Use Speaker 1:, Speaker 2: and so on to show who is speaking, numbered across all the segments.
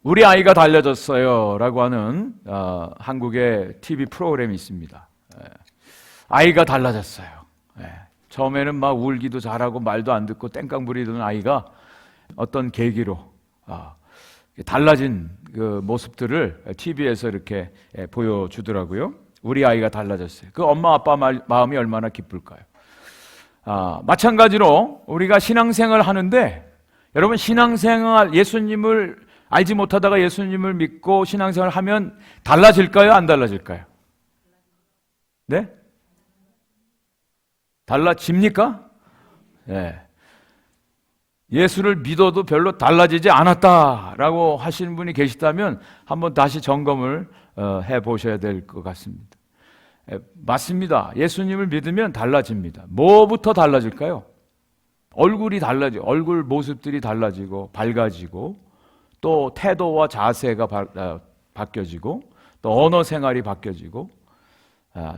Speaker 1: 우리 아이가 달라졌어요 라고 하는 한국의 TV 프로그램이 있습니다. 아이가 달라졌어요. 처음에는 막 울기도 잘하고 말도 안 듣고 땡깡 부리던 아이가 어떤 계기로 달라진 그 모습들을 TV에서 이렇게 보여주더라고요. 우리 아이가 달라졌어요. 그 엄마 아빠 마음이 얼마나 기쁠까요? 마찬가지로 우리가 신앙생활 하는데, 여러분 신앙생활, 예수님을 알지 못하다가 예수님을 믿고 신앙생활 하면 달라질까요? 안 달라질까요? 네? 달라집니까? 네. 예수를 믿어도 별로 달라지지 않았다라고 하시는 분이 계시다면 한번 다시 점검을 해보셔야 될 것 같습니다. 맞습니다. 예수님을 믿으면 달라집니다. 뭐부터 달라질까요? 얼굴이 달라지고, 얼굴 모습들이 달라지고 밝아지고, 또 태도와 자세가 바뀌어지고, 또 언어 생활이 바뀌어지고,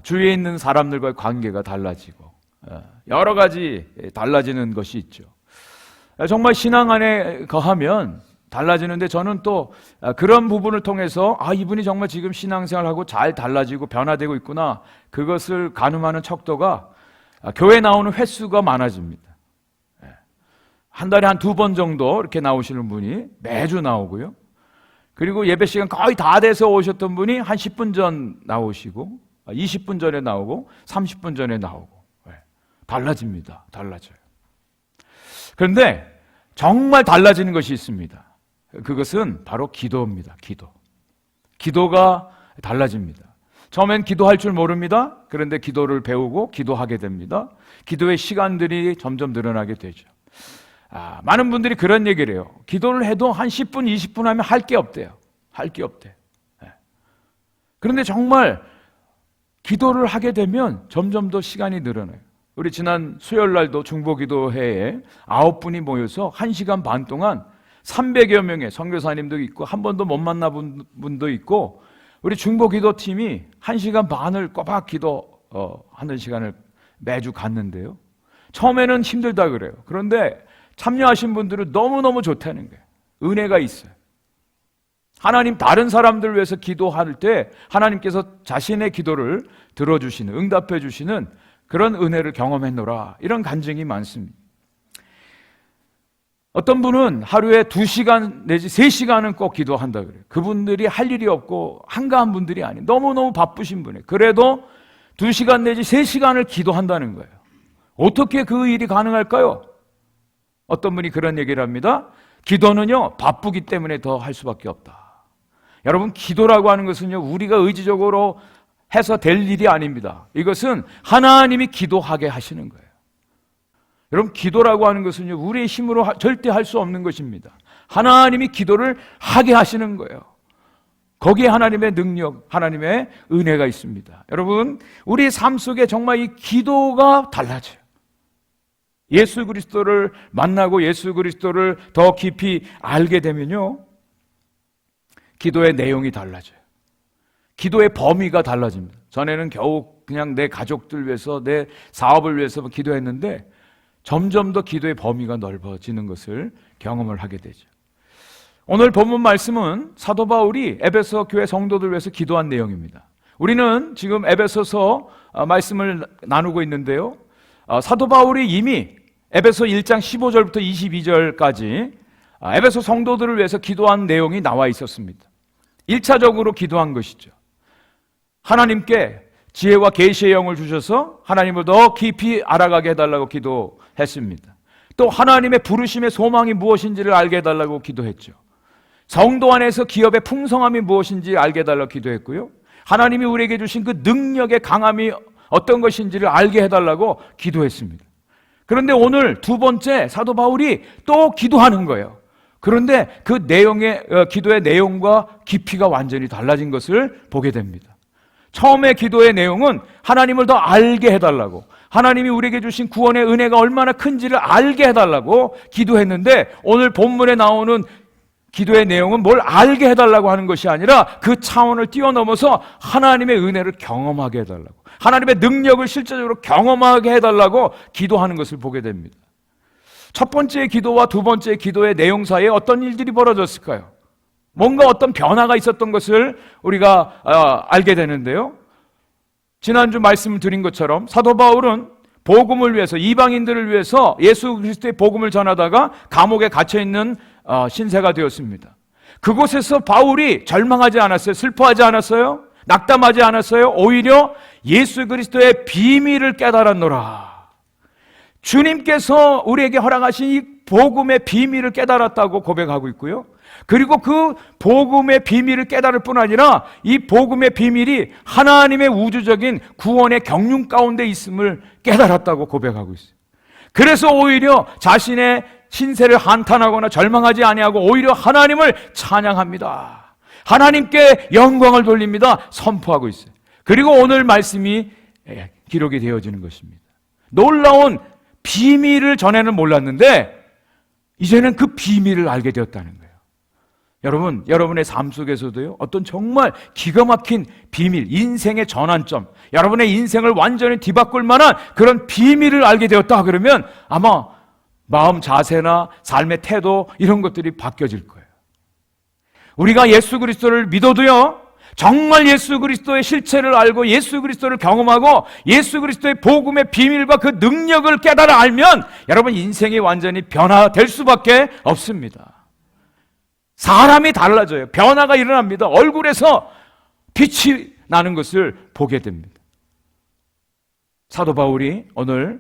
Speaker 1: 주위에 있는 사람들과의 관계가 달라지고, 여러 가지 달라지는 것이 있죠. 정말 신앙 안에 거하면 달라지는데, 저는 또 그런 부분을 통해서 이분이 정말 지금 신앙생활하고 잘 달라지고 변화되고 있구나, 그것을 가늠하는 척도가 교회 나오는 횟수가 많아집니다. 한 달에 한 2번 정도 이렇게 나오시는 분이 매주 나오고요. 그리고 예배 시간 거의 다 돼서 오셨던 분이 한 10분 전 나오시고, 20분 전에 나오고, 30분 전에 나오고. 달라집니다. 달라져요. 그런데 정말 달라지는 것이 있습니다. 그것은 바로 기도입니다. 기도가 달라집니다. 처음엔 기도할 줄 모릅니다. 그런데 기도를 배우고 기도하게 됩니다. 기도의 시간들이 점점 늘어나게 되죠. 많은 분들이 그런 얘기를 해요. 기도를 해도 한 10분, 20분 하면 할 게 없대요. 할 게 없대. 그런데 정말 기도를 하게 되면 점점 더 시간이 늘어나요. 우리 지난 수요일 날도 중보기도회에 9분이 모여서 1시간 반 동안 300여 명의 선교사님도 있고, 한 번도 못 만나본 분도 있고, 우리 중보기도팀이 1시간 반을 꼬박 기도하는 시간을 매주 갖는데요. 처음에는 힘들다 그래요. 그런데 참여하신 분들은 너무너무 좋다는 거예요. 은혜가 있어요. 하나님, 다른 사람들 위해서 기도할 때 하나님께서 자신의 기도를 들어주시는, 응답해 주시는 그런 은혜를 경험했노라, 이런 간증이 많습니다. 어떤 분은 하루에 2시간 내지 3시간은 꼭 기도한다 그래요. 그분들이 할 일이 없고 한가한 분들이 아니에요. 너무너무 바쁘신 분이에요. 그래도 2시간 내지 3시간을 기도한다는 거예요. 어떻게 그 일이 가능할까요? 어떤 분이 그런 얘기를 합니다. 기도는요, 바쁘기 때문에 더 할 수밖에 없다. 여러분, 기도라고 하는 것은요, 우리가 의지적으로 해서 될 일이 아닙니다. 이것은 하나님이 기도하게 하시는 거예요. 여러분, 기도라고 하는 것은요, 우리의 힘으로 절대 할 수 없는 것입니다. 하나님이 기도를 하게 하시는 거예요. 거기에 하나님의 능력, 하나님의 은혜가 있습니다. 여러분, 우리 삶 속에 정말 이 기도가 달라져요. 예수 그리스도를 만나고 예수 그리스도를 더 깊이 알게 되면요, 기도의 내용이 달라져요. 기도의 범위가 달라집니다. 전에는 겨우 그냥 내 가족들 위해서, 내 사업을 위해서 기도했는데 점점 더 기도의 범위가 넓어지는 것을 경험을 하게 되죠. 오늘 본문 말씀은 사도 바울이 에베소 교회 성도들 위해서 기도한 내용입니다. 우리는 지금 에베소서 말씀을 나누고 있는데요, 사도 바울이 이미 에베소 1장 15절부터 22절까지 에베소 성도들을 위해서 기도한 내용이 나와 있었습니다. 1차적으로 기도한 것이죠. 하나님께 지혜와 계시의 영을 주셔서 하나님을 더 깊이 알아가게 해달라고 기도했습니다. 또 하나님의 부르심의 소망이 무엇인지를 알게 해달라고 기도했죠. 성도 안에서 기업의 풍성함이 무엇인지 알게 해달라고 기도했고요, 하나님이 우리에게 주신 그 능력의 강함이 어떤 것인지를 알게 해달라고 기도했습니다. 그런데 오늘 두 번째 사도 바울이 또 기도하는 거예요. 그런데 그 기도의 내용과 깊이가 완전히 달라진 것을 보게 됩니다. 처음에 기도의 내용은 하나님을 더 알게 해달라고, 하나님이 우리에게 주신 구원의 은혜가 얼마나 큰지를 알게 해달라고 기도했는데, 오늘 본문에 나오는 기도의 내용은 뭘 알게 해달라고 하는 것이 아니라 그 차원을 뛰어넘어서 하나님의 은혜를 경험하게 해달라고, 하나님의 능력을 실제적으로 경험하게 해달라고 기도하는 것을 보게 됩니다. 첫 번째 기도와 두 번째 기도의 내용 사이에 어떤 일들이 벌어졌을까요? 뭔가 어떤 변화가 있었던 것을 우리가 알게 되는데요. 지난주 말씀을 드린 것처럼 사도 바울은 복음을 위해서, 이방인들을 위해서 예수 그리스도의 복음을 전하다가 감옥에 갇혀있는 신세가 되었습니다. 그곳에서 바울이 절망하지 않았어요? 슬퍼하지 않았어요? 낙담하지 않았어요? 오히려 예수 그리스도의 비밀을 깨달았노라. 주님께서 우리에게 허락하신 이 복음의 비밀을 깨달았다고 고백하고 있고요. 그리고 그 복음의 비밀을 깨달을 뿐 아니라 이 복음의 비밀이 하나님의 우주적인 구원의 경륜 가운데 있음을 깨달았다고 고백하고 있어요. 그래서 오히려 자신의 신세를 한탄하거나 절망하지 아니하고 오히려 하나님을 찬양합니다. 하나님께 영광을 돌립니다. 선포하고 있어요. 그리고 오늘 말씀이 기록이 되어지는 것입니다. 놀라운 비밀을 전에는 몰랐는데 이제는 그 비밀을 알게 되었다는 거예요. 여러분, 여러분의 삶 속에서도요, 어떤 정말 기가 막힌 비밀, 인생의 전환점, 여러분의 인생을 완전히 뒤바꿀 만한 그런 비밀을 알게 되었다 그러면 아마 마음 자세나 삶의 태도 이런 것들이 바뀌어질 거예요. 우리가 예수 그리스도를 믿어도요, 정말 예수 그리스도의 실체를 알고 예수 그리스도를 경험하고 예수 그리스도의 복음의 비밀과 그 능력을 깨달아 알면 여러분 인생이 완전히 변화될 수밖에 없습니다. 사람이 달라져요. 변화가 일어납니다. 얼굴에서 빛이 나는 것을 보게 됩니다. 사도 바울이 오늘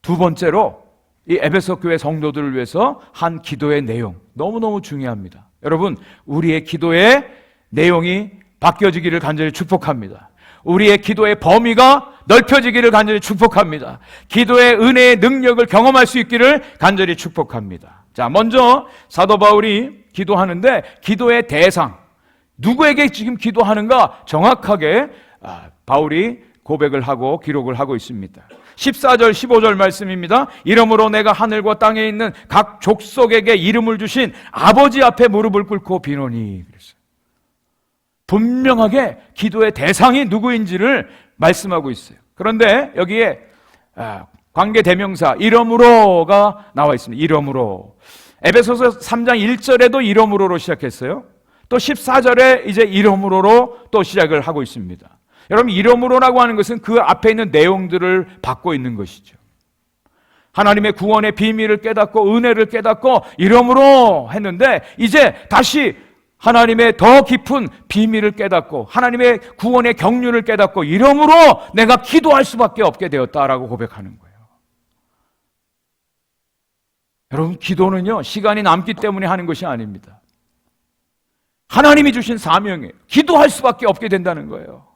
Speaker 1: 두 번째로 이 에베소 교회 성도들을 위해서 한 기도의 내용, 너무너무 중요합니다. 여러분, 우리의 기도의 내용이 바뀌어지기를 간절히 축복합니다. 우리의 기도의 범위가 넓혀지기를 간절히 축복합니다. 기도의 은혜의 능력을 경험할 수 있기를 간절히 축복합니다. 자, 먼저 사도 바울이 기도하는데 기도의 대상, 누구에게 지금 기도하는가 정확하게 바울이 고백을 하고 기록을 하고 있습니다. 14절 15절 말씀입니다. 이러므로 내가 하늘과 땅에 있는 각 족속에게 이름을 주신 아버지 앞에 무릎을 꿇고 비노니. 그랬어요. 분명하게 기도의 대상이 누구인지를 말씀하고 있어요. 그런데 여기에 관계 대명사 이러므로가 나와 있습니다. 이러므로. 에베소서 3장 1절에도 이러므로로 시작했어요. 또 14절에 이제 이러므로로 또 시작을 하고 있습니다. 여러분, 이러므로라고 하는 것은 그 앞에 있는 내용들을 받고 있는 것이죠. 하나님의 구원의 비밀을 깨닫고 은혜를 깨닫고 이러므로 했는데 이제 다시 하나님의 더 깊은 비밀을 깨닫고 하나님의 구원의 경륜을 깨닫고 이러므로 내가 기도할 수밖에 없게 되었다라고 고백하는 거예요. 여러분, 기도는요, 시간이 남기 때문에 하는 것이 아닙니다. 하나님이 주신 사명이에요. 기도할 수밖에 없게 된다는 거예요.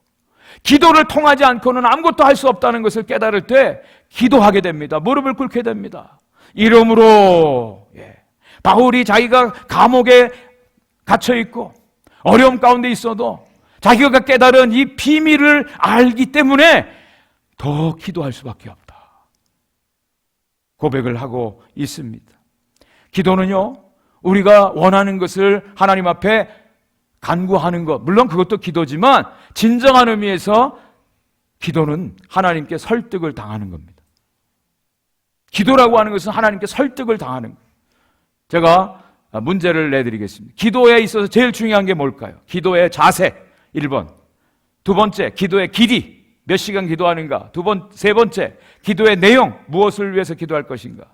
Speaker 1: 기도를 통하지 않고는 아무것도 할 수 없다는 것을 깨달을 때 기도하게 됩니다. 무릎을 꿇게 됩니다. 이러므로 바울이 자기가 감옥에 갇혀있고 어려움 가운데 있어도 자기가 깨달은 이 비밀을 알기 때문에 더 기도할 수밖에 없다 고백을 하고 있습니다. 기도는요, 우리가 원하는 것을 하나님 앞에 간구하는 것, 물론 그것도 기도지만 진정한 의미에서 기도는 하나님께 설득을 당하는 겁니다. 기도라고 하는 것은 하나님께 설득을 당하는 거예요. 제가 문제를 내드리겠습니다. 기도에 있어서 제일 중요한 게 뭘까요? 기도의 자세 1번, 두 번째 기도의 길이, 몇 시간 기도하는가, 세 번째 기도의 내용, 무엇을 위해서 기도할 것인가,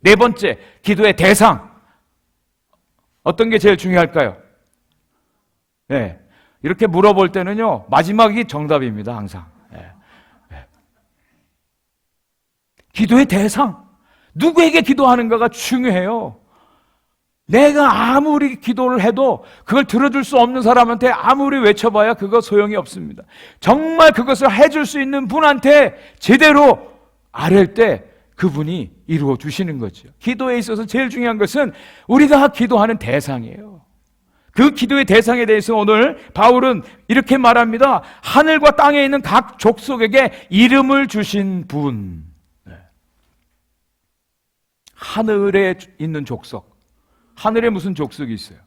Speaker 1: 네 번째 기도의 대상, 어떤 게 제일 중요할까요? 네, 이렇게 물어볼 때는요, 마지막이 정답입니다. 항상. 기도의 대상, 누구에게 기도하는가가 중요해요. 내가 아무리 기도를 해도 그걸 들어줄 수 없는 사람한테 아무리 외쳐봐야 그거 소용이 없습니다. 정말 그것을 해줄 수 있는 분한테 제대로 아랠 때 그분이 이루어 주시는 거죠. 기도에 있어서 제일 중요한 것은 우리가 기도하는 대상이에요. 그 기도의 대상에 대해서 오늘 바울은 이렇게 말합니다. 하늘과 땅에 있는 각 족속에게 이름을 주신 분. 하늘에 있는 족속. 하늘에 무슨 족속이 있어요?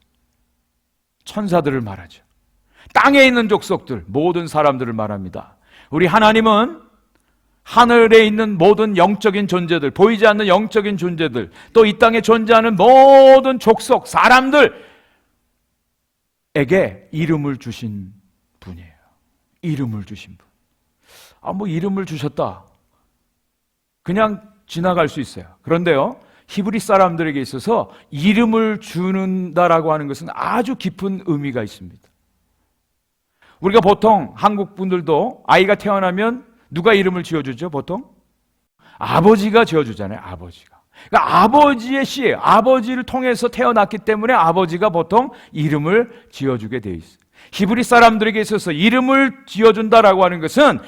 Speaker 1: 천사들을 말하죠. 땅에 있는 족속들, 모든 사람들을 말합니다. 우리 하나님은 하늘에 있는 모든 영적인 존재들, 보이지 않는 영적인 존재들, 또 이 땅에 존재하는 모든 족속, 사람들, 에게 이름을 주신 분이에요. 이름을 주신 분. 뭐 이름을 주셨다. 그냥 지나갈 수 있어요. 그런데요, 히브리 사람들에게 있어서 이름을 주는다라고 하는 것은 아주 깊은 의미가 있습니다. 우리가 보통 한국 분들도 아이가 태어나면 누가 이름을 지어주죠? 보통 아버지가 지어주잖아요. 아버지가. 그러니까 아버지의 씨, 아버지를 통해서 태어났기 때문에 아버지가 보통 이름을 지어주게 돼 있어요. 히브리 사람들에게 있어서 이름을 지어준다라고 하는 것은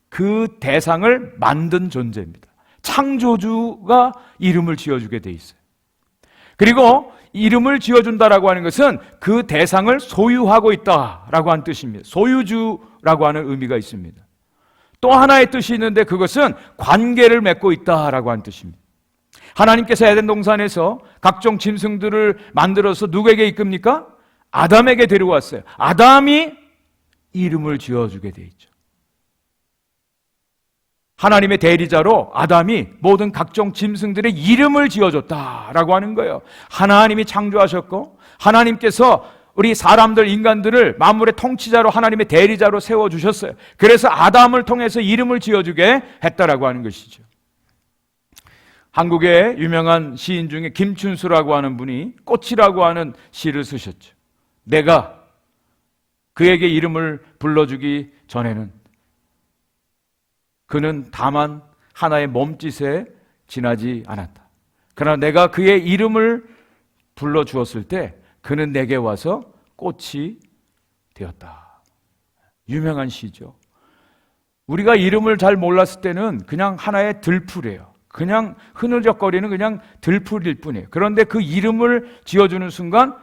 Speaker 1: 그 대상을 만든 존재입니다. 창조주가 이름을 지어주게 돼 있어요. 그리고 이름을 지어준다라고 하는 것은 그 대상을 소유하고 있다라고 하는 뜻입니다. 소유주라고 하는 의미가 있습니다. 또 하나의 뜻이 있는데 그것은 관계를 맺고 있다라고 하는 뜻입니다. 하나님께서 에덴 동산에서 각종 짐승들을 만들어서 누구에게 이끕니까? 아담에게 데려왔어요. 아담이 이름을 지어주게 돼 있죠. 하나님의 대리자로 아담이 모든 각종 짐승들의 이름을 지어줬다라고 하는 거예요. 하나님이 창조하셨고 하나님께서 우리 사람들, 인간들을 만물의 통치자로 하나님의 대리자로 세워주셨어요. 그래서 아담을 통해서 이름을 지어주게 했다라고 하는 것이죠. 한국의 유명한 시인 중에 김춘수라고 하는 분이 꽃이라고 하는 시를 쓰셨죠. 내가 그에게 이름을 불러주기 전에는 그는 다만 하나의 몸짓에 지나지 않았다. 그러나 내가 그의 이름을 불러주었을 때 그는 내게 와서 꽃이 되었다. 유명한 시죠. 우리가 이름을 잘 몰랐을 때는 그냥 하나의 들풀이에요. 그냥 흐느적거리는 그냥 들풀일 뿐이에요. 그런데 그 이름을 지어주는 순간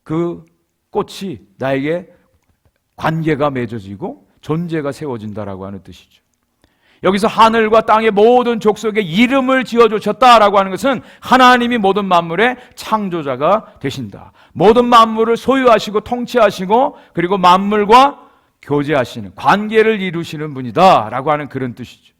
Speaker 1: 그 꽃이 나에게 관계가 맺어지고 존재가 세워진다라고 하는 뜻이죠. 여기서 하늘과 땅의 모든 족속에 이름을 지어주셨다라고 하는 것은 하나님이 모든 만물의 창조자가 되신다. 모든 만물을 소유하시고 통치하시고 그리고 만물과 교제하시는, 관계를 이루시는 분이다라고 하는 그런 뜻이죠.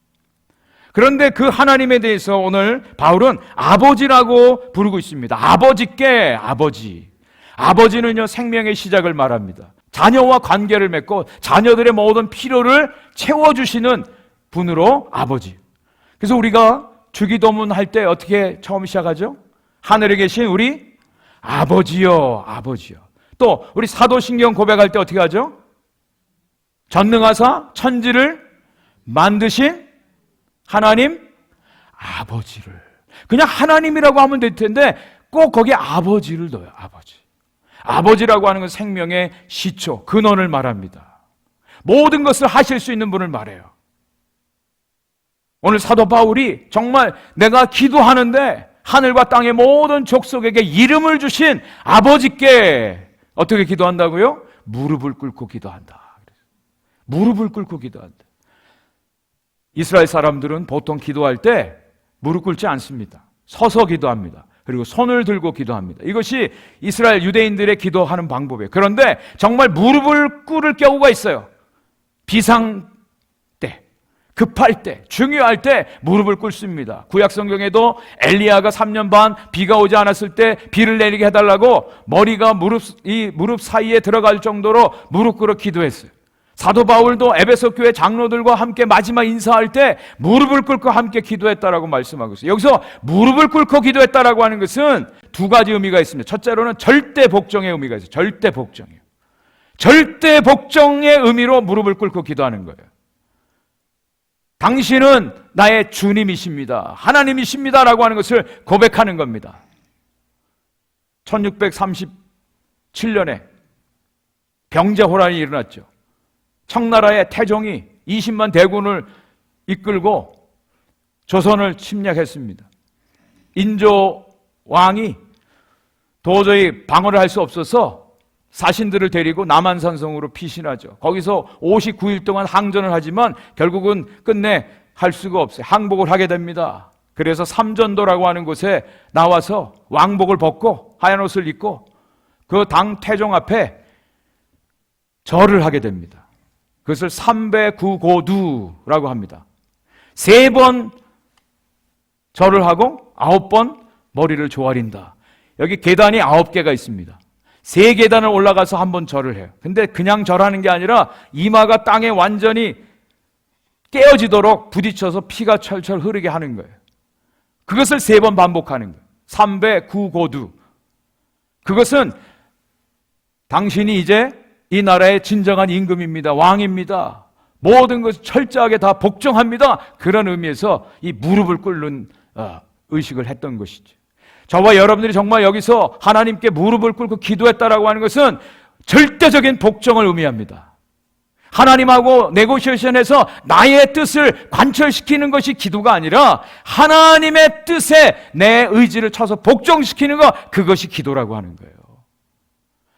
Speaker 1: 그런데 그 하나님에 대해서 오늘 바울은 아버지라고 부르고 있습니다. 아버지께 아버지. 아버지는요, 생명의 시작을 말합니다. 자녀와 관계를 맺고 자녀들의 모든 필요를 채워주시는 분으로 아버지. 그래서 우리가 주기도문 할 때 어떻게 처음 시작하죠? 하늘에 계신 우리 아버지요, 아버지요. 또 우리 사도신경 고백할 때 어떻게 하죠? 전능하사 천지를 만드신 하나님 아버지를. 그냥 하나님이라고 하면 될 텐데 꼭 거기에 아버지를 넣어요. 아버지. 아버지라고 하는 건 생명의 시초, 근원을 말합니다. 모든 것을 하실 수 있는 분을 말해요. 오늘 사도 바울이 정말 내가 기도하는데 하늘과 땅의 모든 족속에게 이름을 주신 아버지께 어떻게 기도한다고요? 무릎을 꿇고 기도한다. 무릎을 꿇고 기도한다. 이스라엘 사람들은 보통 기도할 때 무릎 꿇지 않습니다. 서서 기도합니다. 그리고 손을 들고 기도합니다. 이것이 이스라엘 유대인들의 기도하는 방법이에요. 그런데 정말 무릎을 꿇을 경우가 있어요. 비상 때, 급할 때, 중요할 때 무릎을 꿇습니다. 구약 성경에도 엘리야가 3년 반 비가 오지 않았을 때 비를 내리게 해달라고 머리가 무릎 사이에 들어갈 정도로 무릎 꿇어 기도했어요. 사도 바울도 에베소 교회 장로들과 함께 마지막 인사할 때 무릎을 꿇고 함께 기도했다라고 말씀하고 있어요. 여기서 무릎을 꿇고 기도했다라고 하는 것은 두 가지 의미가 있습니다. 첫째로는 절대 복종의 의미가 있어요. 절대 복종이에요. 절대 복종의 의미로 무릎을 꿇고 기도하는 거예요. 당신은 나의 주님이십니다. 하나님이십니다라고 하는 것을 고백하는 겁니다. 1637년에 병자호란이 일어났죠. 청나라의 태종이 20만 대군을 이끌고 조선을 침략했습니다. 인조 왕이 도저히 방어를 할 수 없어서 사신들을 데리고 남한산성으로 피신하죠. 거기서 59일 동안 항전을 하지만 결국은 끝내 할 수가 없어요. 항복을 하게 됩니다. 그래서 삼전도라고 하는 곳에 나와서 왕복을 벗고 하얀 옷을 입고 그 당 태종 앞에 절을 하게 됩니다. 그것을 삼배구고두라고 합니다. 3번 절을 하고 9번 머리를 조아린다. 여기 계단이 9개가 있습니다. 3계단을 올라가서 한번 절을 해요. 근데 그냥 절하는 게 아니라 이마가 땅에 완전히 깨어지도록 부딪혀서 피가 철철 흐르게 하는 거예요. 그것을 3번 반복하는 거예요. 3배 구고두. 그것은 당신이 이제 이 나라의 진정한 임금입니다. 왕입니다. 모든 것을 철저하게 다 복종합니다. 그런 의미에서 이 무릎을 꿇는 의식을 했던 것이죠. 저와 여러분들이 정말 여기서 하나님께 무릎을 꿇고 기도했다라고 하는 것은 절대적인 복종을 의미합니다. 하나님하고 네고시에이션해서 나의 뜻을 관철시키는 것이 기도가 아니라 하나님의 뜻에 내 의지를 쳐서 복종시키는 것, 그것이 기도라고 하는 거예요.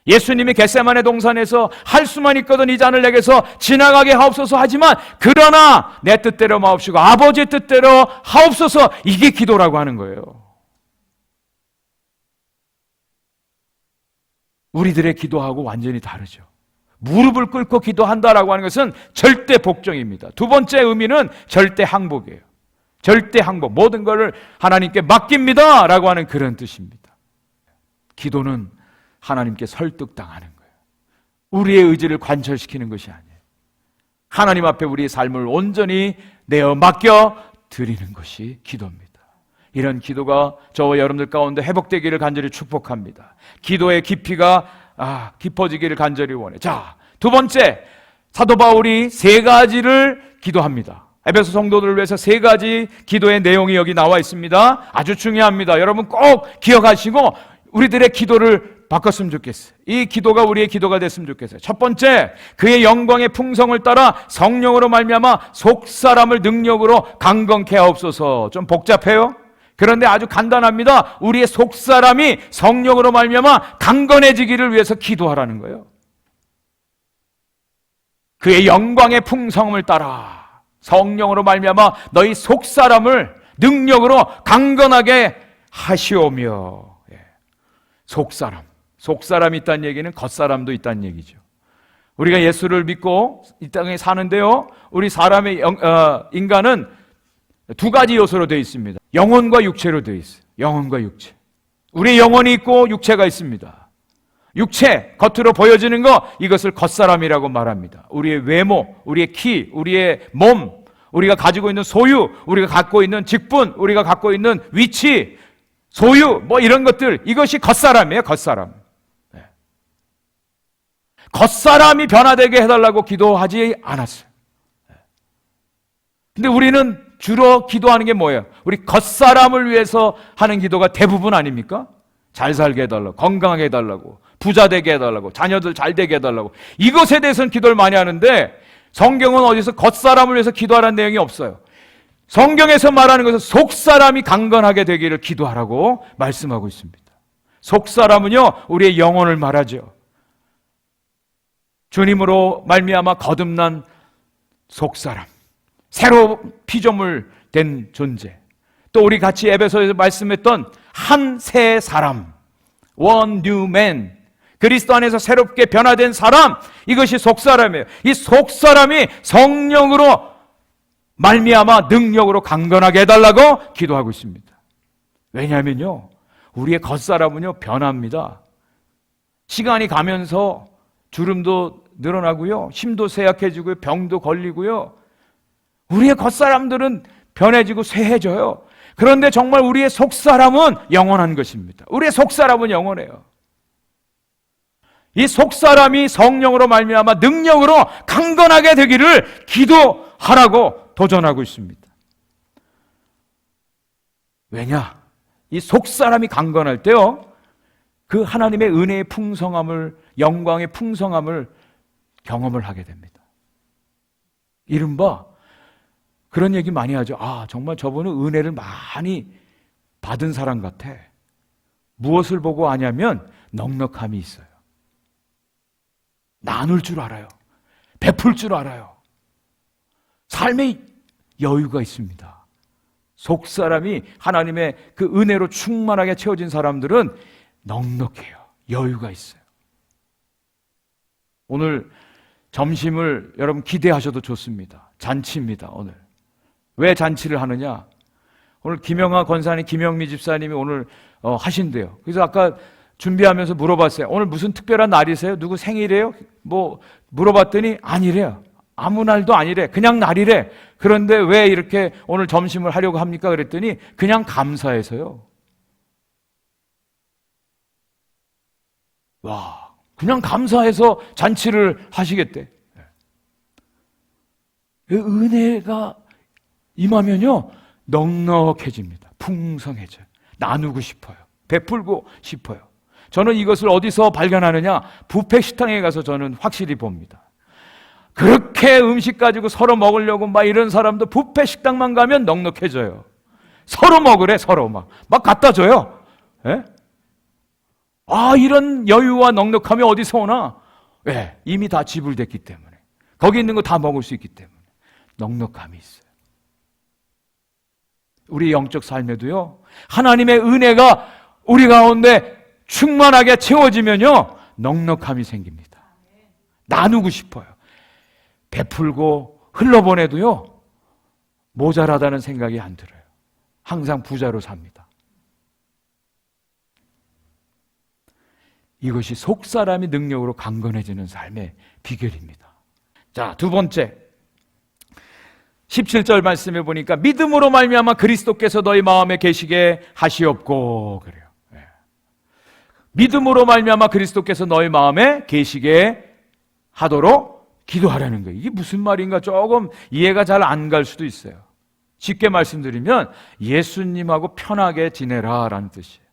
Speaker 1: 예수님이 겟세마네 동산에서 할 수만 있거든 이 잔을 내게서 지나가게 하옵소서 하지만 그러나 내 뜻대로 마옵시고 아버지의 뜻대로 하옵소서, 이게 기도라고 하는 거예요. 우리들의 기도하고 완전히 다르죠. 무릎을 꿇고 기도한다라고 하는 것은 절대 복종입니다. 두 번째 의미는 절대 항복이에요. 절대 항복, 모든 것을 하나님께 맡깁니다 라고 하는 그런 뜻입니다. 기도는 하나님께 설득당하는 거예요. 우리의 의지를 관철시키는 것이 아니에요. 하나님 앞에 우리의 삶을 온전히 내어 맡겨 드리는 것이 기도입니다. 이런 기도가 저와 여러분들 가운데 회복되기를 간절히 축복합니다. 기도의 깊이가 깊어지기를 간절히 원해. 자, 두 번째, 사도 바울이 3가지를 기도합니다. 에베소 성도들을 위해서 3가지 기도의 내용이 여기 나와 있습니다. 아주 중요합니다. 여러분 꼭 기억하시고 우리들의 기도를 바꿨으면 좋겠어요. 이 기도가 우리의 기도가 됐으면 좋겠어요. 첫 번째, 그의 영광의 풍성을 따라 성령으로 말미암아 속사람을 능력으로 강건케 하옵소서. 좀 복잡해요? 그런데 아주 간단합니다. 우리의 속사람이 성령으로 말미암아 강건해지기를 위해서 기도하라는 거예요. 그의 영광의 풍성을 따라 성령으로 말미암아 너희 속사람을 능력으로 강건하게 하시오며. 속사람이 있다는 얘기는 겉사람도 있다는 얘기죠. 우리가 예수를 믿고 이 땅에 사는데요, 우리 사람의 인간은 2가지 요소로 되어 있습니다. 영혼과 육체로 되어 있어요. 영혼과 육체. 우리 영혼이 있고 육체가 있습니다. 육체, 겉으로 보여지는 거, 이것을 겉사람이라고 말합니다. 우리의 외모, 우리의 키, 우리의 몸, 우리가 가지고 있는 소유, 우리가 갖고 있는 직분, 우리가 갖고 있는 위치, 소유, 이런 것들, 이것이 겉사람이에요. 겉사람. 네. 겉사람이 변화되게 해달라고 기도하지 않았어요. 네. 근데 우리는 주로 기도하는 게 뭐예요? 우리 겉사람을 위해서 하는 기도가 대부분 아닙니까? 잘 살게 해달라고, 건강하게 해달라고, 부자 되게 해달라고, 자녀들 잘 되게 해달라고. 이것에 대해서는 기도를 많이 하는데 성경은 어디서 겉사람을 위해서 기도하라는 내용이 없어요. 성경에서 말하는 것은 속사람이 강건하게 되기를 기도하라고 말씀하고 있습니다. 속사람은요, 우리의 영혼을 말하죠. 주님으로 말미암아 거듭난 속사람, 새로 피조물 된 존재, 또 우리 같이 에베소에서 말씀했던 한 새 사람, one new man, 그리스도 안에서 새롭게 변화된 사람, 이것이 속사람이에요. 이 속사람이 성령으로 말미암아 능력으로 강건하게 해달라고 기도하고 있습니다. 왜냐하면요, 우리의 겉사람은요 변합니다. 시간이 가면서 주름도 늘어나고요, 힘도 쇠약해지고요, 병도 걸리고요. 우리의 겉사람들은 변해지고 쇠해져요. 그런데 정말 우리의 속사람은 영원한 것입니다. 우리의 속사람은 영원해요. 이 속사람이 성령으로 말미암아 능력으로 강건하게 되기를 기도하라고 도전하고 있습니다. 왜냐? 이 속사람이 강건할 때요, 그 하나님의 은혜의 풍성함을, 영광의 풍성함을 경험을 하게 됩니다. 이른바 그런 얘기 많이 하죠. 정말 저분은 은혜를 많이 받은 사람 같아. 무엇을 보고 아냐면 넉넉함이 있어요. 나눌 줄 알아요. 베풀 줄 알아요. 삶에 여유가 있습니다. 속사람이 하나님의 그 은혜로 충만하게 채워진 사람들은 넉넉해요. 여유가 있어요. 오늘 점심을 여러분 기대하셔도 좋습니다. 잔치입니다. 오늘. 왜 잔치를 하느냐? 오늘 김영하 권사님, 김영미 집사님이 오늘 하신대요. 그래서 아까 준비하면서 물어봤어요. 오늘 무슨 특별한 날이세요? 누구 생일이에요? 뭐 물어봤더니 아니래요. 아무 날도 아니래. 그냥 날이래. 그런데 왜 이렇게 오늘 점심을 하려고 합니까? 그랬더니 그냥 감사해서요. 와, 그냥 감사해서 잔치를 하시겠대. 은혜가 임하면요 넉넉해집니다. 풍성해져요. 나누고 싶어요. 베풀고 싶어요. 저는 이것을 어디서 발견하느냐? 뷔페 식당에 가서 저는 확실히 봅니다. 그렇게 음식 가지고 서로 먹으려고 막 이런 사람도 뷔페 식당만 가면 넉넉해져요. 서로 먹으래. 서로 막 갖다 줘요. 예? 아, 이런 여유와 넉넉함이 어디서 오나? 예, 이미 다 지불됐기 때문에. 거기 있는 거 다 먹을 수 있기 때문에 넉넉함이 있어요. 우리 영적 삶에도요, 하나님의 은혜가 우리 가운데 충만하게 채워지면요 넉넉함이 생깁니다. 나누고 싶어요. 베풀고 흘러보내도요 모자라다는 생각이 안 들어요. 항상 부자로 삽니다. 이것이 속사람이 능력으로 강건해지는 삶의 비결입니다. 자, 두 번째 17절 말씀해 보니까 믿음으로 말미암아 그리스도께서 너희 마음에 계시게 하시옵고 그래요. 네. 믿음으로 말미암아 그리스도께서 너희 마음에 계시게 하도록 기도하라는 거예요. 이게 무슨 말인가 조금 이해가 잘 안 갈 수도 있어요. 쉽게 말씀드리면 예수님하고 편하게 지내라라는 뜻이에요.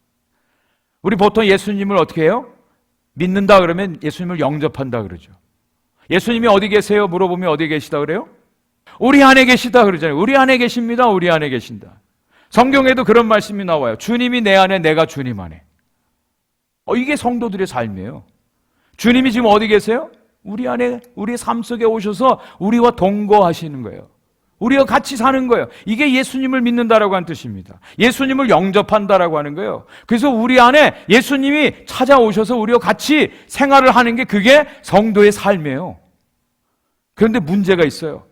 Speaker 1: 우리 보통 예수님을 어떻게 해요? 믿는다 그러면 예수님을 영접한다 그러죠. 예수님이 어디 계세요? 물어보면 어디 계시다 그래요? 우리 안에 계시다 그러잖아요. 우리 안에 계십니다. 우리 안에 계신다. 성경에도 그런 말씀이 나와요. 주님이 내 안에, 내가 주님 안에. 이게 성도들의 삶이에요. 주님이 지금 어디 계세요? 우리 안에, 우리 삶 속에 오셔서 우리와 동거하시는 거예요. 우리와 같이 사는 거예요. 이게 예수님을 믿는다라고 하는 뜻입니다. 예수님을 영접한다라고 하는 거예요. 그래서 우리 안에 예수님이 찾아오셔서 우리와 같이 생활을 하는 게 그게 성도의 삶이에요. 그런데 문제가 있어요.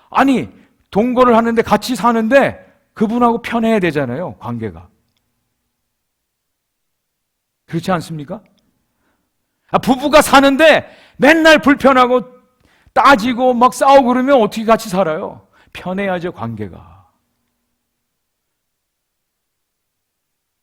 Speaker 1: 아니, 동거를 하는데 같이 사는데 그분하고 편해야 되잖아요, 관계가. 그렇지 않습니까? 부부가 사는데 맨날 불편하고 따지고 막 싸우고 그러면 어떻게 같이 살아요? 편해야죠, 관계가.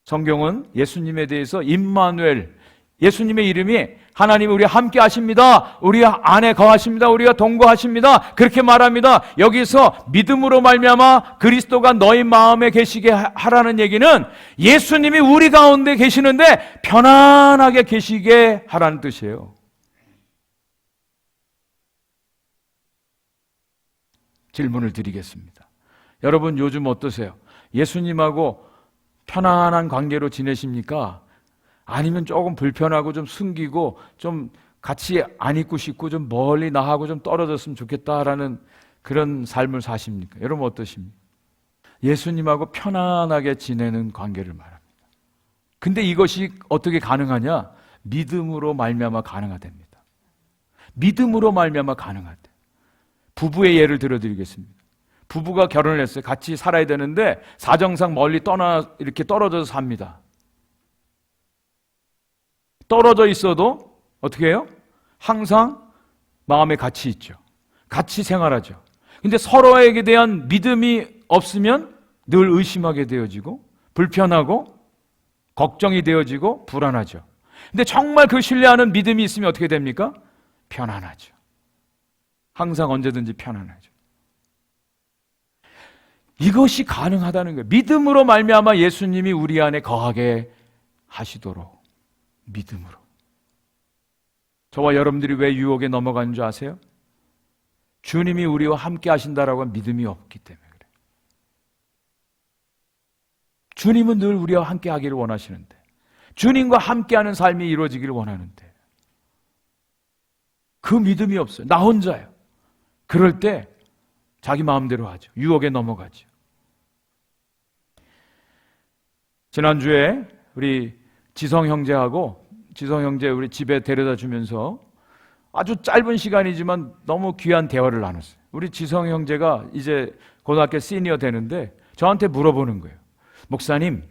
Speaker 1: 성경은 예수님에 대해서 임마누엘, 예수님의 이름이 하나님이 우리와 함께 하십니다. 우리 안에 거하십니다. 우리와 동거하십니다. 그렇게 말합니다. 여기서 믿음으로 말미암아 그리스도가 너희 마음에 계시게 하라는 얘기는 예수님이 우리 가운데 계시는데 편안하게 계시게 하라는 뜻이에요. 질문을 드리겠습니다. 여러분 요즘 어떠세요? 예수님하고 편안한 관계로 지내십니까? 아니면 조금 불편하고 좀 숨기고 좀 같이 안 있고 싶고 좀 멀리 나하고 좀 떨어졌으면 좋겠다라는 그런 삶을 사십니까? 여러분 어떠십니까? 예수님하고 편안하게 지내는 관계를 말합니다. 근데 이것이 어떻게 가능하냐? 믿음으로 말미암아 가능하답니다. 믿음으로 말미암아 가능하대. 부부의 예를 들어드리겠습니다. 부부가 결혼을 했어요. 같이 살아야 되는데 사정상 멀리 이렇게 떨어져서 삽니다. 떨어져 있어도 어떻게 해요? 항상 마음에 같이 있죠. 같이 생활하죠. 근데 서로에게 대한 믿음이 없으면 늘 의심하게 되어지고 불편하고 걱정이 되어지고 불안하죠. 근데 정말 그 신뢰하는 믿음이 있으면 어떻게 됩니까? 편안하죠. 항상 언제든지 편안하죠. 이것이 가능하다는 거예요. 믿음으로 말미암아 예수님이 우리 안에 거하게 하시도록. 믿음으로. 저와 여러분들이 왜 유혹에 넘어가는 줄 아세요? 주님이 우리와 함께 하신다라고 하는 믿음이 없기 때문에 그래요. 주님은 늘 우리와 함께 하기를 원하시는데, 주님과 함께하는 삶이 이루어지기를 원하는데 그 믿음이 없어요. 나 혼자예요. 그럴 때 자기 마음대로 하죠. 유혹에 넘어가죠. 지난주에 우리 지성 형제 우리 집에 데려다 주면서 아주 짧은 시간이지만 너무 귀한 대화를 나눴어요. 우리 지성 형제가 이제 고등학교 시니어 되는데 저한테 물어보는 거예요. 목사님,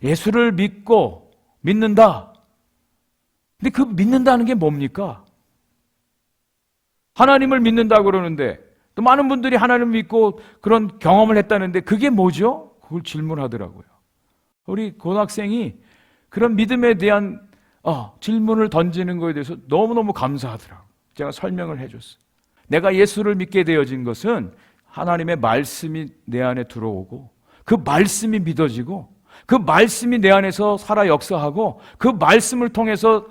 Speaker 1: 예수를 믿고 믿는다. 근데 그 믿는다는 게 뭡니까? 하나님을 믿는다고 그러는데 또 많은 분들이 하나님을 믿고 그런 경험을 했다는데 그게 뭐죠? 그걸 질문하더라고요. 우리 고등학생이 그런 믿음에 대한 질문을 던지는 거에 대해서 너무너무 감사하더라고요. 제가 설명을 해줬어요. 내가 예수를 믿게 되어진 것은 하나님의 말씀이 내 안에 들어오고 그 말씀이 믿어지고 그 말씀이 내 안에서 살아 역사하고 그 말씀을 통해서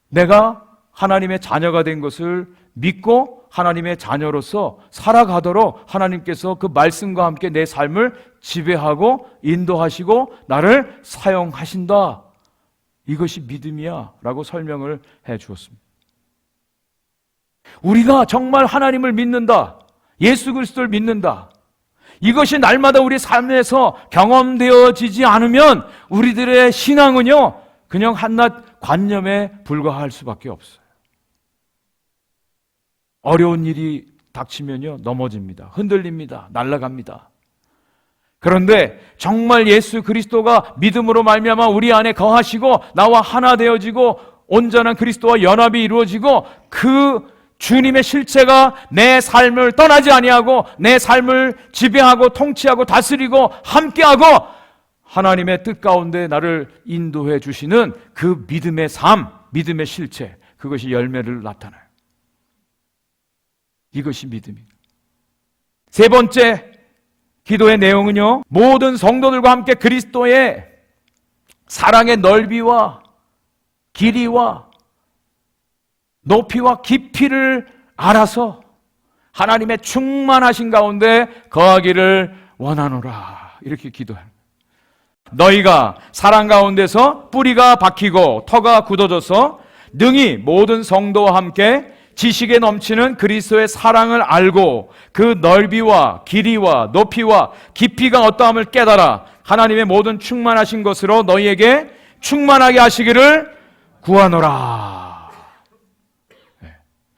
Speaker 1: 내가 하나님의 자녀가 된 것을 믿고 하나님의 자녀로서 살아가도록 하나님께서 그 말씀과 함께 내 삶을 지배하고 인도하시고 나를 사용하신다. 이것이 믿음이야 라고 설명을 해 주었습니다. 우리가 정말 하나님을 믿는다, 예수 그리스도를 믿는다, 이것이 날마다 우리 삶에서 경험되어지지 않으면 우리들의 신앙은요 그냥 한낱 관념에 불과할 수밖에 없어요. 어려운 일이 닥치면요 넘어집니다. 흔들립니다. 날아갑니다. 그런데 정말 예수 그리스도가 믿음으로 말미암아 우리 안에 거하시고 나와 하나 되어지고 온전한 그리스도와 연합이 이루어지고 그 주님의 실체가 내 삶을 떠나지 아니하고 내 삶을 지배하고 통치하고 다스리고 함께하고 하나님의 뜻 가운데 나를 인도해 주시는 그 믿음의 삶, 믿음의 실체, 그것이 열매를 나타나요. 이것이 믿음이에요. 세 번째 기도의 내용은요, 모든 성도들과 함께 그리스도의 사랑의 넓이와 길이와 높이와 깊이를 알아서 하나님의 충만하신 가운데 거하기를 원하노라. 이렇게 기도해요. 너희가 사랑 가운데서 뿌리가 박히고 터가 굳어져서 능히 모든 성도와 함께 지식에 넘치는 그리스도의 사랑을 알고 그 넓이와 길이와 높이와 깊이가 어떠함을 깨달아 하나님의 모든 충만하신 것으로 너희에게 충만하게 하시기를 구하노라.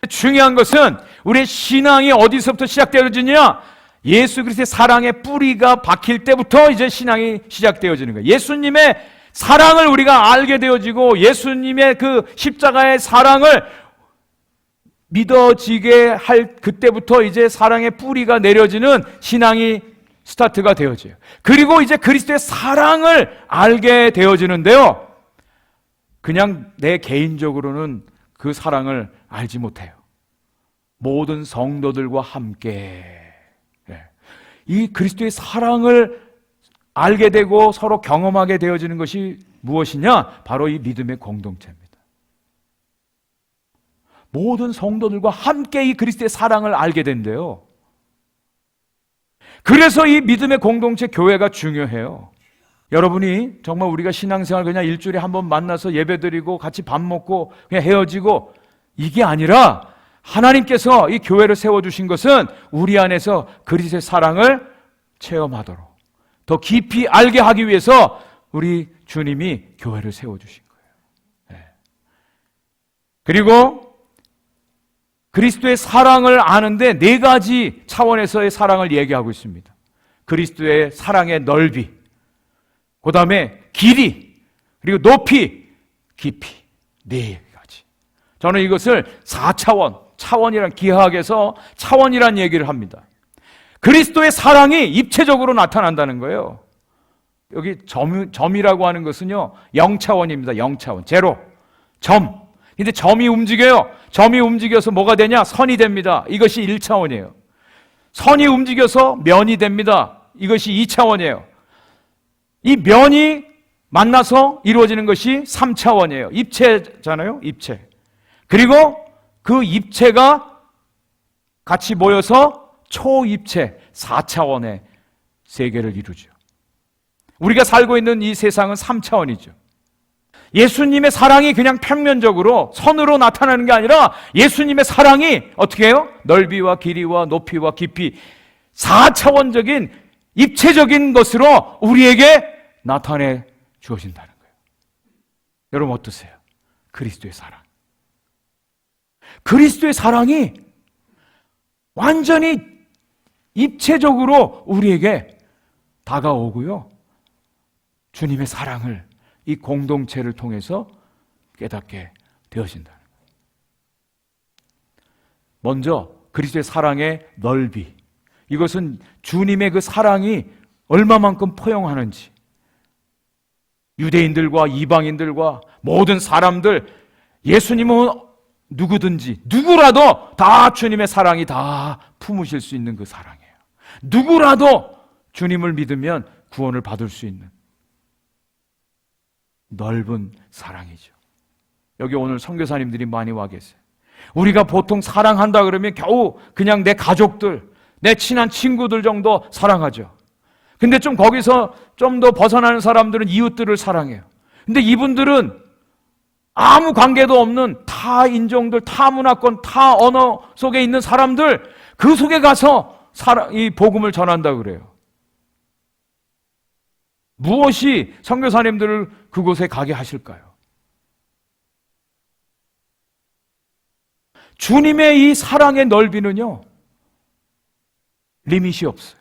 Speaker 1: 중요한 것은 우리의 신앙이 어디서부터 시작되어지냐? 예수 그리스도의 사랑의 뿌리가 박힐 때부터 이제 신앙이 시작되어지는 거예요. 예수님의 사랑을 우리가 알게 되어지고 예수님의 그 십자가의 사랑을 믿어지게 할 그때부터 이제 사랑의 뿌리가 내려지는 신앙이 스타트가 되어져요. 그리고 이제 그리스도의 사랑을 알게 되어지는데요, 그냥 내 개인적으로는 그 사랑을 알지 못해요. 모든 성도들과 함께 이 그리스도의 사랑을 알게 되고 서로 경험하게 되어지는 것이 무엇이냐? 바로 이 믿음의 공동체입니다. 모든 성도들과 함께 이 그리스도의 사랑을 알게 된대요. 그래서 이 믿음의 공동체 교회가 중요해요. 여러분이 정말 우리가 신앙생활 그냥 일주일에 한 번 만나서 예배드리고 같이 밥 먹고 그냥 헤어지고 이게 아니라 하나님께서 이 교회를 세워주신 것은 우리 안에서 그리스도의 사랑을 체험하도록 더 깊이 알게 하기 위해서 우리 주님이 교회를 세워주신 거예요. 그리고 그리스도의 사랑을 아는데 네 가지 차원에서의 사랑을 얘기하고 있습니다. 그리스도의 사랑의 넓이, 그 다음에 길이, 그리고 높이, 깊이, 네 가지. 저는 이것을 4차원, 차원이란 기하학에서 차원이란 얘기를 합니다. 그리스도의 사랑이 입체적으로 나타난다는 거예요. 여기 점이라고 하는 것은요 0차원입니다. 0차원, 제로, 점. 근데 점이 움직여요. 점이 움직여서 뭐가 되냐? 선이 됩니다. 이것이 1차원이에요. 선이 움직여서 면이 됩니다. 이것이 2차원이에요. 이 면이 만나서 이루어지는 것이 3차원이에요. 입체잖아요. 입체. 그리고 그 입체가 같이 모여서 초입체 4차원의 세계를 이루죠. 우리가 살고 있는 이 세상은 3차원이죠. 예수님의 사랑이 그냥 평면적으로 선으로 나타나는 게 아니라 예수님의 사랑이 어떻게 해요? 넓이와 길이와 높이와 깊이 4차원적인 입체적인 것으로 우리에게 나타내 주어진다는 거예요. 여러분 어떠세요? 그리스도의 사랑. 그리스도의 사랑이 완전히 입체적으로 우리에게 다가오고요. 주님의 사랑을 이 공동체를 통해서 깨닫게 되어진다는 거예요. 먼저 그리스도의 사랑의 넓이, 이것은 주님의 그 사랑이 얼마만큼 포용하는지, 유대인들과 이방인들과 모든 사람들, 예수님은 누구든지 누구라도 다 주님의 사랑이 다 품으실 수 있는 그 사랑이에요. 누구라도 주님을 믿으면 구원을 받을 수 있는 넓은 사랑이죠. 여기 오늘 선교사님들이 많이 와 계세요. 우리가 보통 사랑한다 그러면 겨우 그냥 내 가족들, 내 친한 친구들 정도 사랑하죠. 근데 좀 거기서 좀 더 벗어나는 사람들은 이웃들을 사랑해요. 근데 이분들은 아무 관계도 없는 타 인종들, 타 문화권, 타 언어 속에 있는 사람들, 그 속에 가서 이 복음을 전한다 그래요. 무엇이 선교사님들을 그곳에 가게 하실까요? 주님의 이 사랑의 넓이는요, 리밋이 없어요.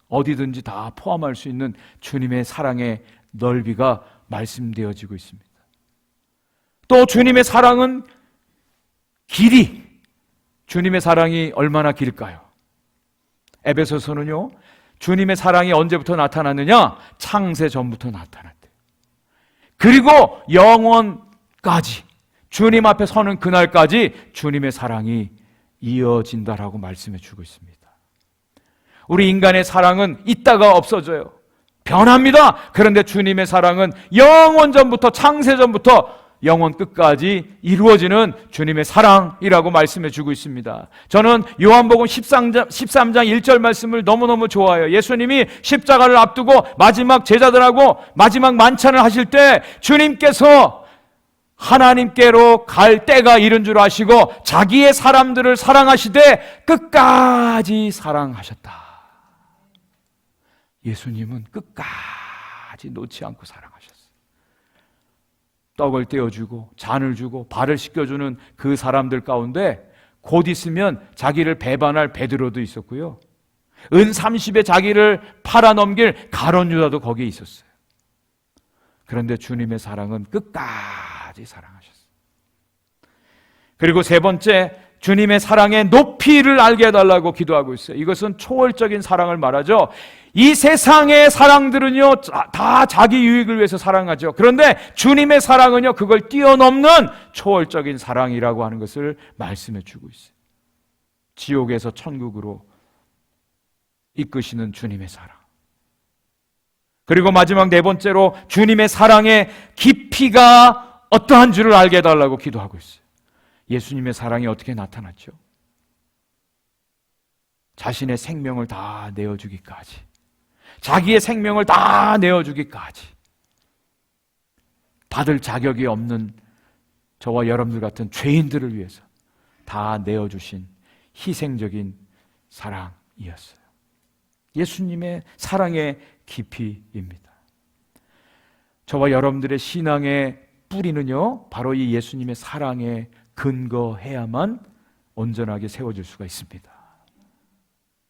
Speaker 1: 어디든지 다 포함할 수 있는 주님의 사랑의 넓이가 말씀되어지고 있습니다. 또 주님의 사랑은 길이, 주님의 사랑이 얼마나 길까요? 에베소서는요, 주님의 사랑이 언제부터 나타났느냐? 창세 전부터 나타났대요. 그리고 영원까지, 주님 앞에 서는 그날까지 주님의 사랑이 이어진다라고 말씀해 주고 있습니다. 우리 인간의 사랑은 있다가 없어져요. 변합니다. 그런데 주님의 사랑은 영원 전부터, 창세 전부터 영원 끝까지 이루어지는 주님의 사랑이라고 말씀해 주고 있습니다. 저는 요한복음 13장 1절 말씀을 너무너무 좋아해요. 예수님이 십자가를 앞두고 마지막 제자들하고 마지막 만찬을 하실 때 주님께서 하나님께로 갈 때가 이른 줄 아시고 자기의 사람들을 사랑하시되 끝까지 사랑하셨다. 예수님은 끝까지 놓지 않고 사랑하셨어요. 떡을 떼어주고 잔을 주고 발을 씻겨주는 그 사람들 가운데 곧 있으면 자기를 배반할 베드로도 있었고요, 은 30에 자기를 팔아넘길 가룟 유다도 거기에 있었어요. 그런데 주님의 사랑은 끝까지 사랑하셨어요. 그리고 세 번째, 주님의 사랑의 높이를 알게 해달라고 기도하고 있어요. 이것은 초월적인 사랑을 말하죠. 이 세상의 사랑들은요, 다 자기 유익을 위해서 사랑하죠. 그런데 주님의 사랑은요, 그걸 뛰어넘는 초월적인 사랑이라고 하는 것을 말씀해 주고 있어요. 지옥에서 천국으로 이끄시는 주님의 사랑. 그리고 마지막 네 번째로, 주님의 사랑의 깊이가 어떠한 줄을 알게 해달라고 기도하고 있어요. 예수님의 사랑이 어떻게 나타났죠? 자신의 생명을 다 내어주기까지, 자기의 생명을 다 내어주기까지, 받을 자격이 없는 저와 여러분들 같은 죄인들을 위해서 다 내어주신 희생적인 사랑이었어요. 예수님의 사랑의 깊이입니다. 저와 여러분들의 신앙의 뿌리는요, 바로 이 예수님의 사랑에 근거해야만 온전하게 세워질 수가 있습니다.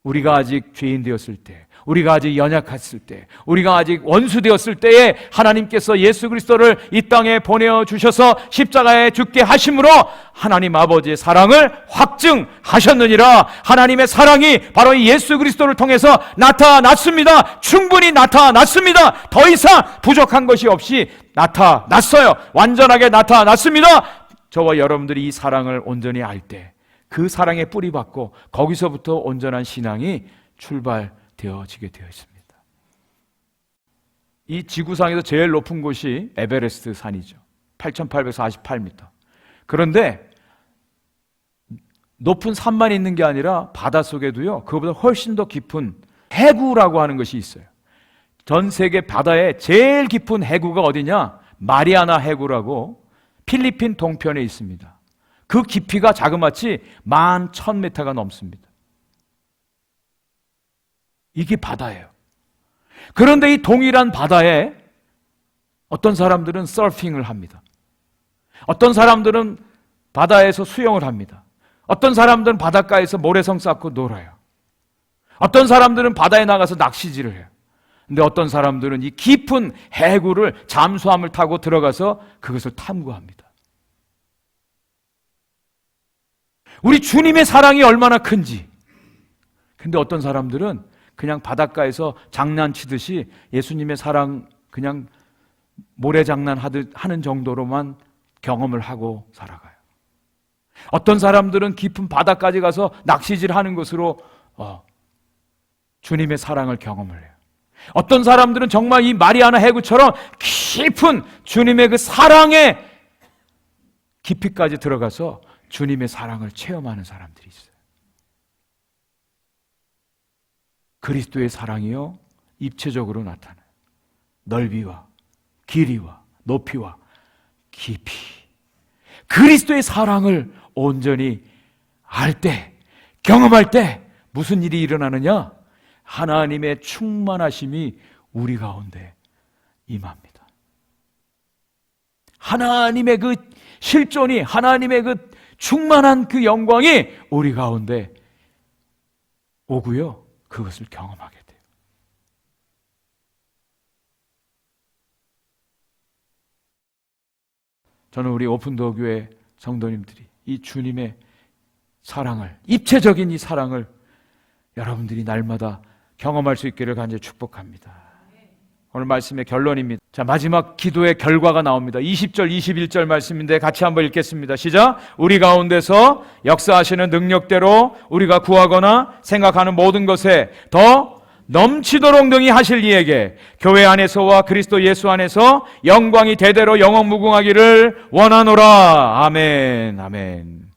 Speaker 1: 우리가 아직 죄인 되었을 때, 우리가 아직 연약했을 때, 우리가 아직 원수 되었을 때에 하나님께서 예수 그리스도를 이 땅에 보내주셔서 십자가에 죽게 하심으로 하나님 아버지의 사랑을 확증하셨느니라. 하나님의 사랑이 바로 이 예수 그리스도를 통해서 나타났습니다. 충분히 나타났습니다. 더 이상 부족한 것이 없이 나타났어요. 완전하게 나타났습니다. 저와 여러분들이 이 사랑을 온전히 알 때, 그 사랑에 뿌리박고 거기서부터 온전한 신앙이 출발되어지게 되어 있습니다. 이 지구상에서 제일 높은 곳이 에베레스트 산이죠. 8,848m. 그런데 높은 산만 있는 게 아니라 바닷속에도요, 그거보다 훨씬 더 깊은 해구라고 하는 것이 있어요. 전 세계 바다에 제일 깊은 해구가 어디냐? 마리아나 해구라고 필리핀 동편에 있습니다. 그 깊이가 자그마치 11,000m가 넘습니다. 이게 바다예요. 그런데 이 동일한 바다에 어떤 사람들은 서핑을 합니다. 어떤 사람들은 바다에서 수영을 합니다. 어떤 사람들은 바닷가에서 모래성 쌓고 놀아요. 어떤 사람들은 바다에 나가서 낚시질을 해요. 근데 어떤 사람들은 이 깊은 해구를 잠수함을 타고 들어가서 그것을 탐구합니다. 우리 주님의 사랑이 얼마나 큰지. 근데 어떤 사람들은 그냥 바닷가에서 장난치듯이 예수님의 사랑 그냥 모래장난 하는 정도로만 경험을 하고 살아가요. 어떤 사람들은 깊은 바다까지 가서 낚시질 하는 것으로 주님의 사랑을 경험을 해요. 어떤 사람들은 정말 이 마리아나 해구처럼 깊은 주님의 그 사랑의 깊이까지 들어가서 주님의 사랑을 체험하는 사람들이 있어요. 그리스도의 사랑이요, 입체적으로 나타나요. 넓이와 길이와 높이와 깊이. 그리스도의 사랑을 온전히 알 때, 경험할 때 무슨 일이 일어나느냐? 하나님의 충만하심이 우리 가운데 임합니다. 하나님의 그 실존이, 하나님의 그 충만한 그 영광이 우리 가운데 오고요, 그것을 경험하게 돼요. 저는 우리 오픈도어 교회 성도님들이 이 주님의 사랑을, 입체적인 이 사랑을 여러분들이 날마다 경험할 수 있기를 간절히 축복합니다. 오늘 말씀의 결론입니다. 자, 마지막 기도의 결과가 나옵니다. 20절, 21절 말씀인데 같이 한번 읽겠습니다. 시작. 우리 가운데서 역사하시는 능력대로 우리가 구하거나 생각하는 모든 것에 더 넘치도록 능히 하실 이에게 교회 안에서와 그리스도 예수 안에서 영광이 대대로 영원무궁하기를 원하노라. 아멘, 아멘.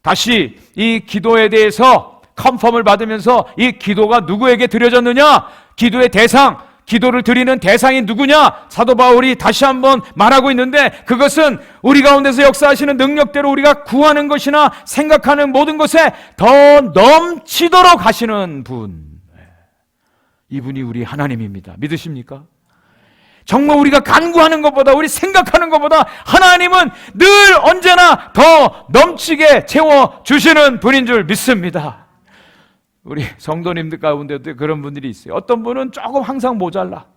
Speaker 1: 다시 이 기도에 대해서 컨펌을 받으면서 이 기도가 누구에게 드려졌느냐? 기도의 대상, 기도를 드리는 대상이 누구냐? 사도 바울이 다시 한번 말하고 있는데, 그것은 우리 가운데서 역사하시는 능력대로 우리가 구하는 것이나 생각하는 모든 것에 더 넘치도록 하시는 분, 이분이 우리 하나님입니다. 믿으십니까? 정말 우리가 간구하는 것보다, 우리 생각하는 것보다 하나님은 늘 언제나 더 넘치게 채워주시는 분인 줄 믿습니다. 우리 성도님들 가운데도 그런 분들이 있어요. 어떤 분은 조금 항상 모자라,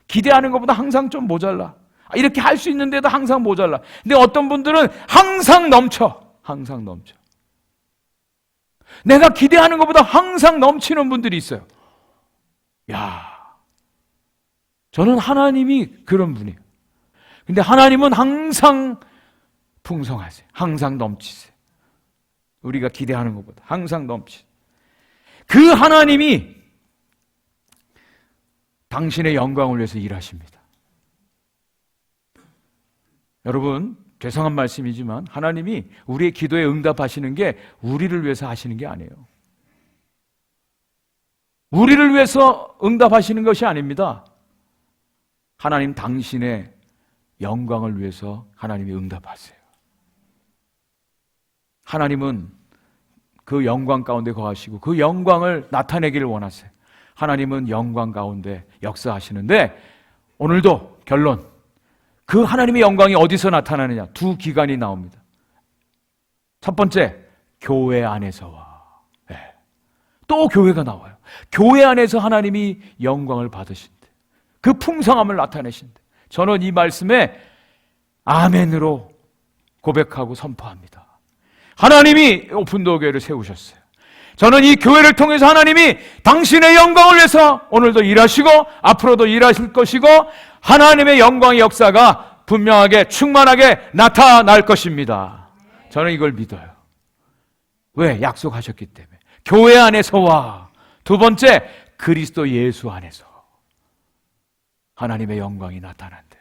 Speaker 1: 기대하는 것보다 항상 좀 모자라, 이렇게 할 수 있는데도 항상 모자라. 근데 어떤 분들은 항상 넘쳐, 항상 넘쳐. 내가 기대하는 것보다 항상 넘치는 분들이 있어요. 야, 저는 하나님이 그런 분이에요. 근데 하나님은 항상 풍성하세요. 항상 넘치세요. 우리가 기대하는 것보다 항상 넘치세요. 그 하나님이 당신의 영광을 위해서 일하십니다. 여러분, 죄송한 말씀이지만 하나님이 우리의 기도에 응답하시는 게 우리를 위해서 하시는 게 아니에요. 우리를 위해서 응답하시는 것이 아닙니다. 하나님 당신의 영광을 위해서 하나님이 응답하세요. 하나님은 그 영광 가운데 거하시고 그 영광을 나타내기를 원하세요. 하나님은 영광 가운데 역사하시는데, 오늘도 결론, 그 하나님의 영광이 어디서 나타나느냐? 두 기관이 나옵니다. 첫 번째, 교회 안에서와, 또 교회가 나와요. 교회 안에서 하나님이 영광을 받으신대, 그 풍성함을 나타내신대. 저는 이 말씀에 아멘으로 고백하고 선포합니다. 하나님이 오픈도어 교회를 세우셨어요. 저는 이 교회를 통해서 하나님이 당신의 영광을 위해서 오늘도 일하시고 앞으로도 일하실 것이고, 하나님의 영광의 역사가 분명하게 충만하게 나타날 것입니다. 저는 이걸 믿어요. 왜? 약속하셨기 때문에. 교회 안에서와, 두 번째, 그리스도 예수 안에서 하나님의 영광이 나타난대요.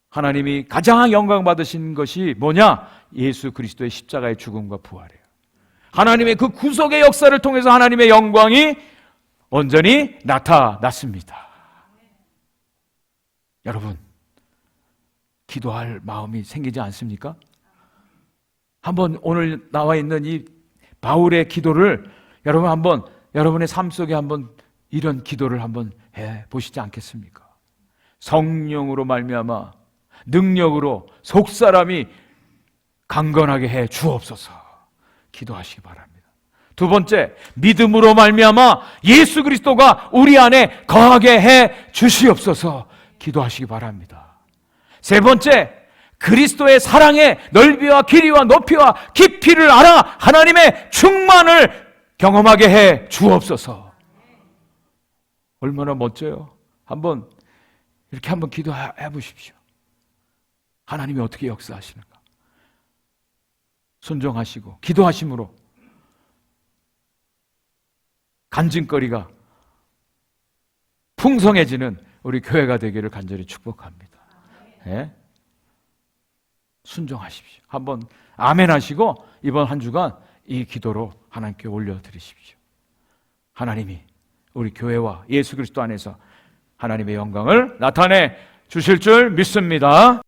Speaker 1: 하나님이 가장 영광 받으신 것이 뭐냐? 예수 그리스도의 십자가의 죽음과 부활이에요. 하나님의 그 구속의 역사를 통해서 하나님의 영광이 온전히 나타났습니다. 여러분, 기도할 마음이 생기지 않습니까? 한번 오늘 나와 있는 이 바울의 기도를 여러분 한번 여러분의 삶 속에 한번 이런 기도를 한번 해 보시지 않겠습니까? 성령으로 말미암아 능력으로 속사람이 강건하게 해 주옵소서. 기도하시기 바랍니다. 두 번째, 믿음으로 말미암아 예수 그리스도가 우리 안에 거하게 해 주시옵소서 기도하시기 바랍니다. 세 번째, 그리스도의 사랑의 넓이와 길이와 높이와 깊이를 알아 하나님의 충만을 경험하게 해 주옵소서. 얼마나 멋져요. 이렇게 한번 기도해 보십시오. 하나님이 어떻게 역사하시는가. 순종하시고 기도하심으로 간증거리가 풍성해지는 우리 교회가 되기를 간절히 축복합니다. 네? 순종하십시오. 한번 아멘 하시고 이번 한 주간 이 기도로 하나님께 올려드리십시오. 하나님이 우리 교회와 예수 그리스도 안에서 하나님의 영광을 나타내 주실 줄 믿습니다.